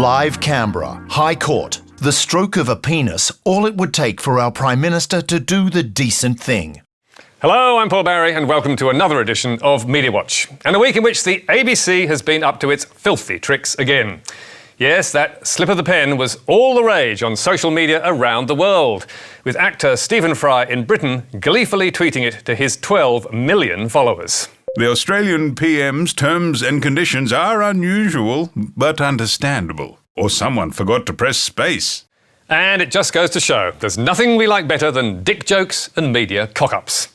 Live Canberra, High Court. The stroke of a penis, all it would take for our Prime Minister to do the decent thing. Hello, I'm Paul Barry and welcome to another edition of Media Watch, and a week in which the ABC has been up to its filthy tricks again. Yes, that slip of the pen was all the rage on social media around the world, with actor Stephen Fry in Britain gleefully tweeting it to his 12 million followers. The Australian PM's terms and conditions are unusual, but understandable. Or someone forgot to press space. And it just goes to show there's nothing we like better than dick jokes and media cock-ups.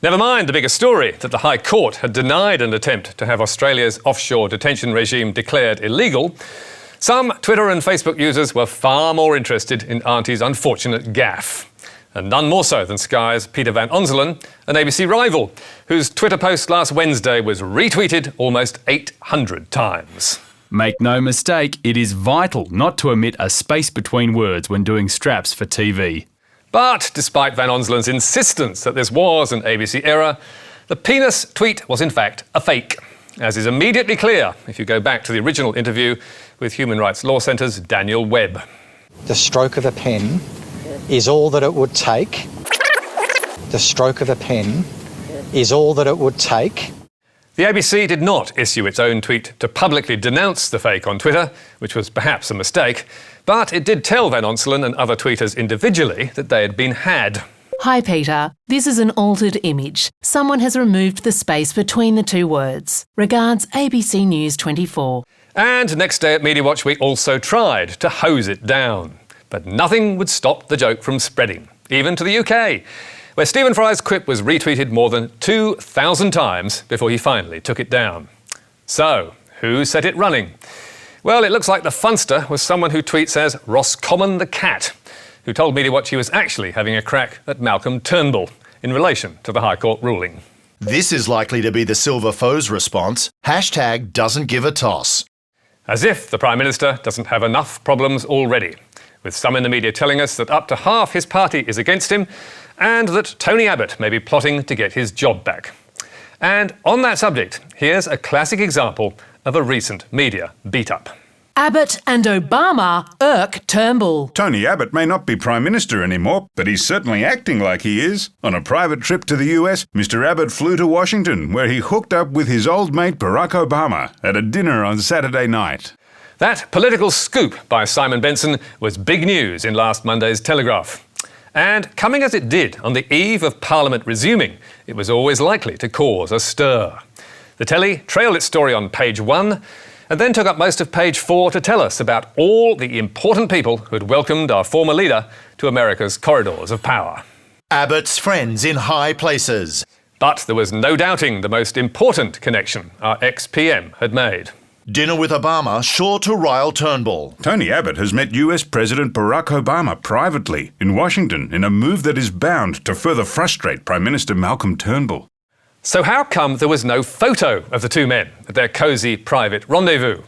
Never mind the bigger story that the High Court had denied an attempt to have Australia's offshore detention regime declared illegal. Some Twitter and Facebook users were far more interested in Auntie's unfortunate gaffe. And none more so than Sky's Peter Van Onselen, an ABC rival, whose Twitter post last Wednesday was retweeted almost 800 times. Make no mistake, it is vital not to omit a space between words when doing straps for TV. But despite Van Onselen's insistence that this was an ABC error, the penis tweet was in fact a fake, as is immediately clear if you go back to the original interview with Human Rights Law Centre's Daniel Webb. The stroke of a pen is all that it would take. The stroke of a pen is all that it would take. The ABC did not issue its own tweet to publicly denounce the fake on Twitter, which was perhaps a mistake, but it did tell Van Onselen and other tweeters individually that they had been had. Hi Peter, this is an altered image. Someone has removed the space between the two words. Regards, ABC News 24. And next day at Media Watch we also tried to hose it down. But nothing would stop the joke from spreading, even to the UK, where Stephen Fry's quip was retweeted more than 2,000 times before he finally took it down. So, who set it running? Well, it looks like the funster was someone who tweets as Roscommon the Cat, who told Media Watch he was actually having a crack at Malcolm Turnbull in relation to the High Court ruling. This is likely to be the Silver Foes response. Hashtag doesn't give a toss. As if the Prime Minister doesn't have enough problems already, with some in the media telling us that up to half his party is against him and that Tony Abbott may be plotting to get his job back. And on that subject, here's a classic example of a recent media beat-up. Abbott and Obama irk Turnbull. Tony Abbott may not be Prime Minister anymore, but he's certainly acting like he is. On a private trip to the US, Mr. Abbott flew to Washington, where he hooked up with his old mate Barack Obama at a dinner on Saturday night. That political scoop by Simon Benson was big news in last Monday's Telegraph. And coming as it did on the eve of Parliament resuming, it was always likely to cause a stir. The telly trailed its story on page 1 and then took up most of page 4 to tell us about all the important people who had welcomed our former leader to America's corridors of power. Abbott's friends in high places. But there was no doubting the most important connection our ex-PM had made. Dinner with Obama sure to rile Turnbull. Tony Abbott has met US President Barack Obama privately in Washington in a move that is bound to further frustrate Prime Minister Malcolm Turnbull. So how come there was no photo of the two men at their cosy private rendezvous?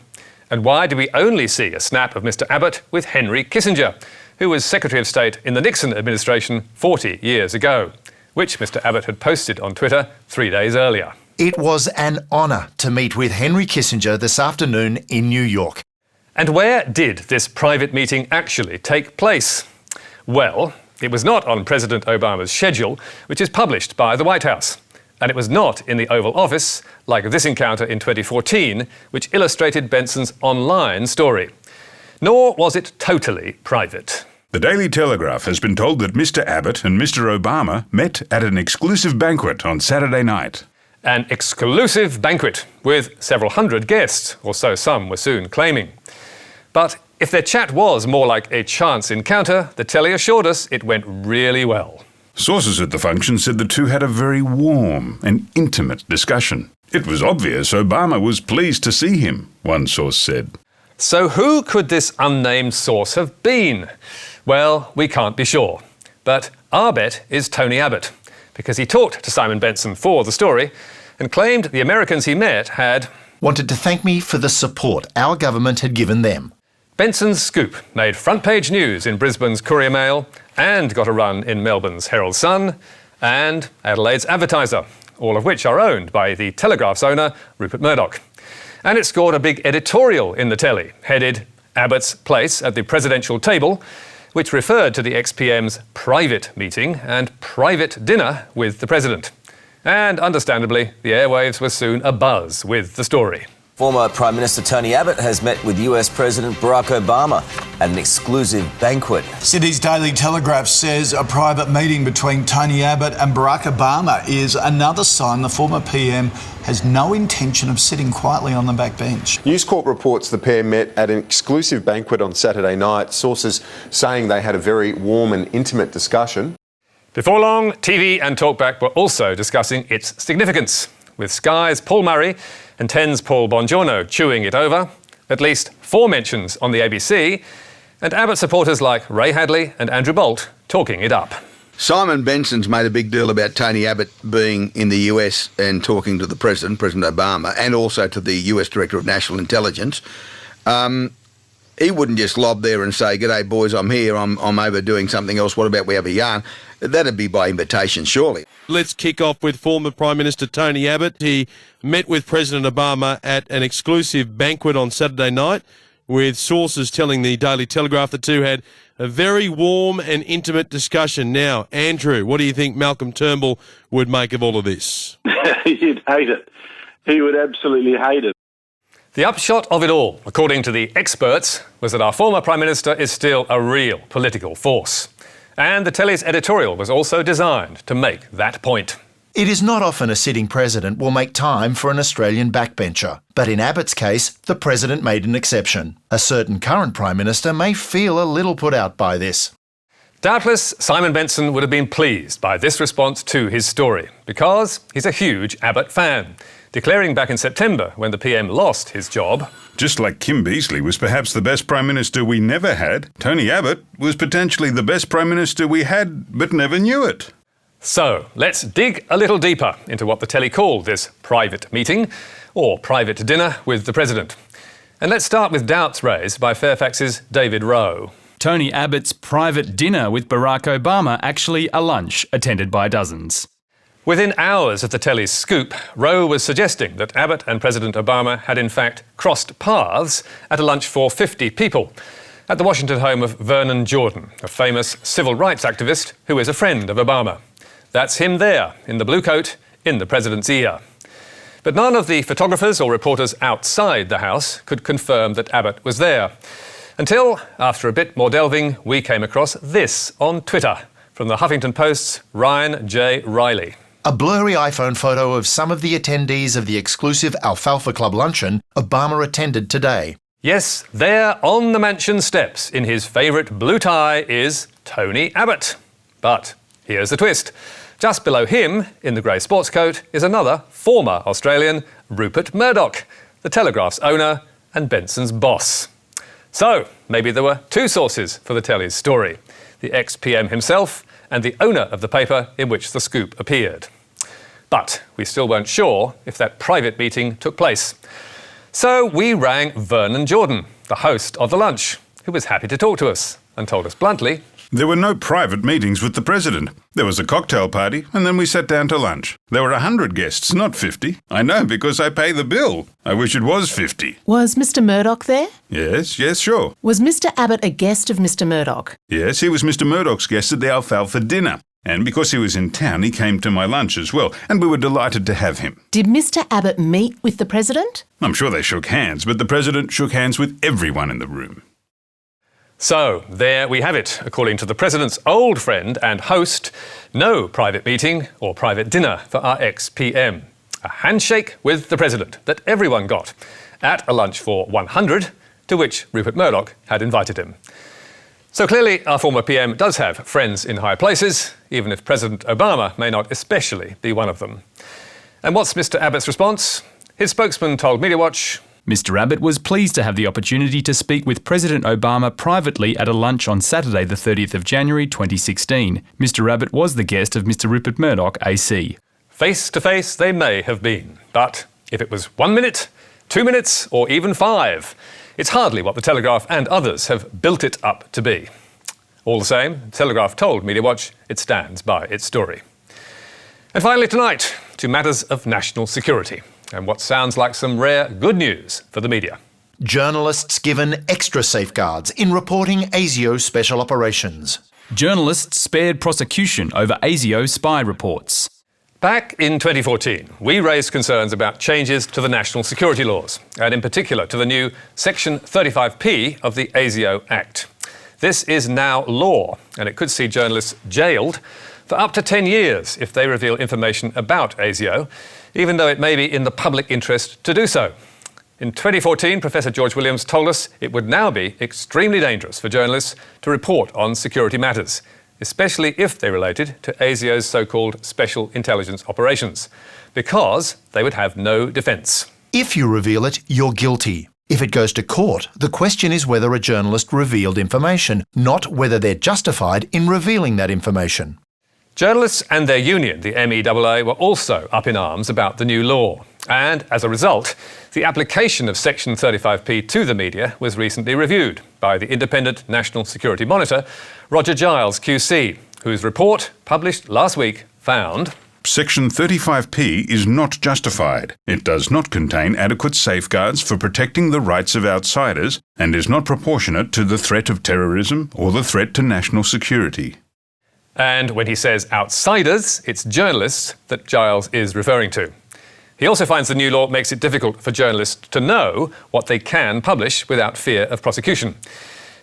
And why do we only see a snap of Mr. Abbott with Henry Kissinger, who was Secretary of State in the Nixon administration 40 years ago, which Mr. Abbott had posted on Twitter 3 days earlier? It was an honour to meet with Henry Kissinger this afternoon in New York. And where did this private meeting actually take place? Well, it was not on President Obama's schedule, which is published by the White House. And it was not in the Oval Office, like this encounter in 2014, which illustrated Benson's online story. Nor was it totally private. The Daily Telegraph has been told that Mr. Abbott and Mr. Obama met at an exclusive banquet on Saturday night. An exclusive banquet with several hundred guests, or so some were soon claiming. But if their chat was more like a chance encounter, the telly assured us it went really well. Sources at the function said the two had a very warm and intimate discussion. It was obvious Obama was pleased to see him, one source said. So who could this unnamed source have been? Well, we can't be sure. But our bet is Tony Abbott, because he talked to Simon Benson for the story and claimed the Americans he met had wanted to thank me for the support our government had given them. Benson's scoop made front-page news in Brisbane's Courier Mail and got a run in Melbourne's Herald Sun and Adelaide's Advertiser, all of which are owned by the Telegraph's owner, Rupert Murdoch. And it scored a big editorial in the telly, headed Abbott's place at the presidential table, which referred to the ex-PM's private meeting and private dinner with the president. And understandably, the airwaves were soon abuzz with the story. Former Prime Minister Tony Abbott has met with US President Barack Obama at an exclusive banquet. Sydney's Daily Telegraph says a private meeting between Tony Abbott and Barack Obama is another sign the former PM has no intention of sitting quietly on the backbench. News Corp reports the pair met at an exclusive banquet on Saturday night, sources saying they had a very warm and intimate discussion. Before long, TV and Talkback were also discussing its significance, with Sky's Paul Murray and 10's Paul Bongiorno chewing it over, at least 4 mentions on the ABC, and Abbott supporters like Ray Hadley and Andrew Bolt talking it up. Simon Benson's made a big deal about Tony Abbott being in the US and talking to the President Obama, and also to the US Director of National Intelligence. He wouldn't just lob there and say, "G'day boys, I'm here, I'm over doing something else, what about we have a yarn?" That'd be by invitation, surely. Let's kick off with former Prime Minister Tony Abbott. He met with President Obama at an exclusive banquet on Saturday night, with sources telling the Daily Telegraph the two had a very warm and intimate discussion. Now, Andrew, what do you think Malcolm Turnbull would make of all of this? He'd hate it. He would absolutely hate it. The upshot of it all, according to the experts, was that our former Prime Minister is still a real political force. And the telly's editorial was also designed to make that point. It is not often a sitting president will make time for an Australian backbencher. But in Abbott's case, the president made an exception. A certain current Prime Minister may feel a little put out by this. Doubtless, Simon Benson would have been pleased by this response to his story, because he's a huge Abbott fan, declaring back in September, when the PM lost his job, Just like Kim Beazley was perhaps the best Prime Minister we never had, Tony Abbott was potentially the best Prime Minister we had but never knew it. So, let's dig a little deeper into what the telly called this private meeting, or private dinner with the President. And let's start with doubts raised by Fairfax's David Rowe. Tony Abbott's private dinner with Barack Obama actually a lunch attended by dozens. Within hours of the telly's scoop, Rowe was suggesting that Abbott and President Obama had in fact crossed paths at a lunch for 50 people at the Washington home of Vernon Jordan, a famous civil rights activist who is a friend of Obama. That's him there, in the blue coat, in the president's ear. But none of the photographers or reporters outside the house could confirm that Abbott was there. Until, after a bit more delving, we came across this on Twitter from the Huffington Post's Ryan J. Riley. A blurry iPhone photo of some of the attendees of the exclusive Alfalfa Club luncheon Obama attended today. Yes, there on the mansion steps in his favourite blue tie is Tony Abbott. But here's the twist. Just below him, in the grey sports coat, is another former Australian, Rupert Murdoch, the Telegraph's owner and Benson's boss. So, maybe there were 2 sources for the telly's story, the ex-PM himself and the owner of the paper in which the scoop appeared. But we still weren't sure if that private meeting took place. So we rang Vernon Jordan, the host of the lunch, who was happy to talk to us and told us bluntly, There were no private meetings with the President. There was a cocktail party, and then we sat down to lunch. There were 100 guests, not 50. I know, because I pay the bill. I wish it was 50. Was Mr Murdoch there? Yes, sure. Was Mr Abbott a guest of Mr Murdoch? Yes, he was Mr. Murdoch's guest at the Alfalfa dinner. And because he was in town, he came to my lunch as well, and we were delighted to have him. Did Mr Abbott meet with the President? I'm sure they shook hands, but the President shook hands with everyone in the room. So, there we have it. According to the President's old friend and host, no private meeting or private dinner for our ex-PM. A handshake with the President that everyone got at a lunch for 100, to which Rupert Murdoch had invited him. So clearly, our former PM does have friends in high places, even if President Obama may not especially be one of them. And what's Mr Abbott's response? His spokesman told mediawatch, Mr Abbott was pleased to have the opportunity to speak with President Obama privately at a lunch on Saturday the 30th of January 2016. Mr Abbott was the guest of Mr Rupert Murdoch AC. Face to face they may have been, but if it was 1 minute, 2 minutes or even 5, it's hardly what the Telegraph and others have built it up to be. All the same, the Telegraph told mediawatch it stands by its story. And finally tonight, to matters of national security, and what sounds like some rare good news for the media. Journalists given extra safeguards in reporting ASIO special operations. Journalists spared prosecution over ASIO spy reports. Back in 2014, we raised concerns about changes to the national security laws, and in particular to the new Section 35P of the ASIO Act. This is now law, and it could see journalists jailed for up to 10 years if they reveal information about ASIO, even though it may be in the public interest to do so. In 2014, Professor George Williams told us it would now be extremely dangerous for journalists to report on security matters, especially if they related to ASIO's so-called special intelligence operations, because they would have no defence. If you reveal it, you're guilty. If it goes to court, the question is whether a journalist revealed information, not whether they're justified in revealing that information. Journalists and their union, the MEAA, were also up in arms about the new law. And as a result, the application of Section 35P to the media was recently reviewed by the independent National Security Monitor, Roger Giles QC, whose report, published last week, found Section 35P is not justified. It does not contain adequate safeguards for protecting the rights of outsiders and is not proportionate to the threat of terrorism or the threat to national security. And when he says outsiders, it's journalists that Giles is referring to. He also finds the new law makes it difficult for journalists to know what they can publish without fear of prosecution.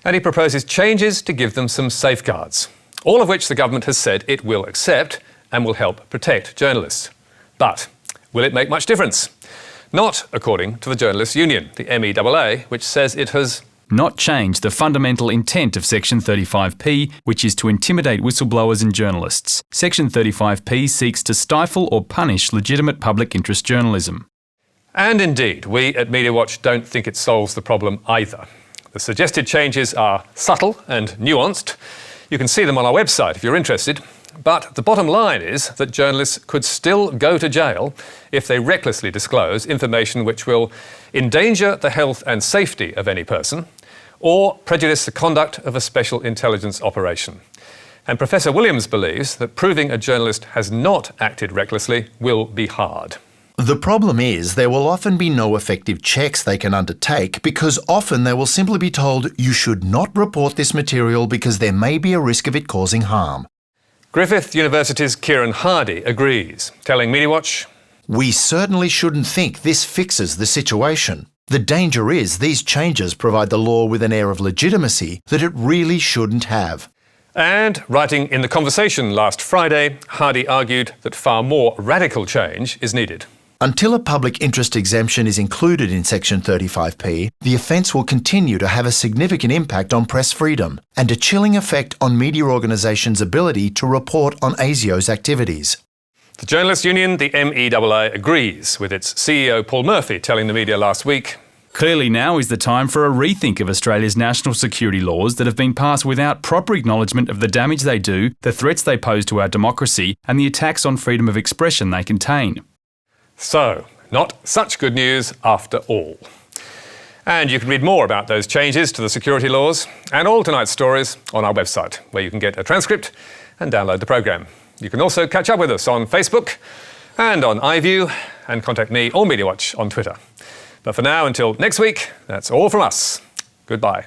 And he proposes changes to give them some safeguards, all of which the government has said it will accept and will help protect journalists. But will it make much difference? Not according to the Journalists' Union, the MEAA, which says it has not change the fundamental intent of Section 35P, which is to intimidate whistleblowers and journalists. Section 35P seeks to stifle or punish legitimate public interest journalism. And indeed, we at mediawatch don't think it solves the problem either. The suggested changes are subtle and nuanced. You can see them on our website if you're interested. But the bottom line is that journalists could still go to jail if they recklessly disclose information which will endanger the health and safety of any person or prejudice the conduct of a special intelligence operation. And Professor Williams believes that proving a journalist has not acted recklessly will be hard. The problem is there will often be no effective checks they can undertake because often they will simply be told you should not report this material because there may be a risk of it causing harm. Griffith University's Kieran Hardy agrees, telling mediawatch, "We certainly shouldn't think this fixes the situation. The danger is these changes provide the law with an air of legitimacy that it really shouldn't have." And writing in The Conversation last Friday, Hardy argued that far more radical change is needed. Until a public interest exemption is included in Section 35P, the offence will continue to have a significant impact on press freedom and a chilling effect on media organisations' ability to report on ASIO's activities. The Journalists' Union, the MEAA, agrees with its CEO Paul Murphy telling the media last week, "Clearly now is the time for a rethink of Australia's national security laws that have been passed without proper acknowledgement of the damage they do, the threats they pose to our democracy and the attacks on freedom of expression they contain." So, not such good news after all. And you can read more about those changes to the security laws and all tonight's stories on our website, where you can get a transcript and download the programme. You can also catch up with us on Facebook and on iView and contact me or MediaWatch on Twitter. But for now, until next week, that's all from us. Goodbye.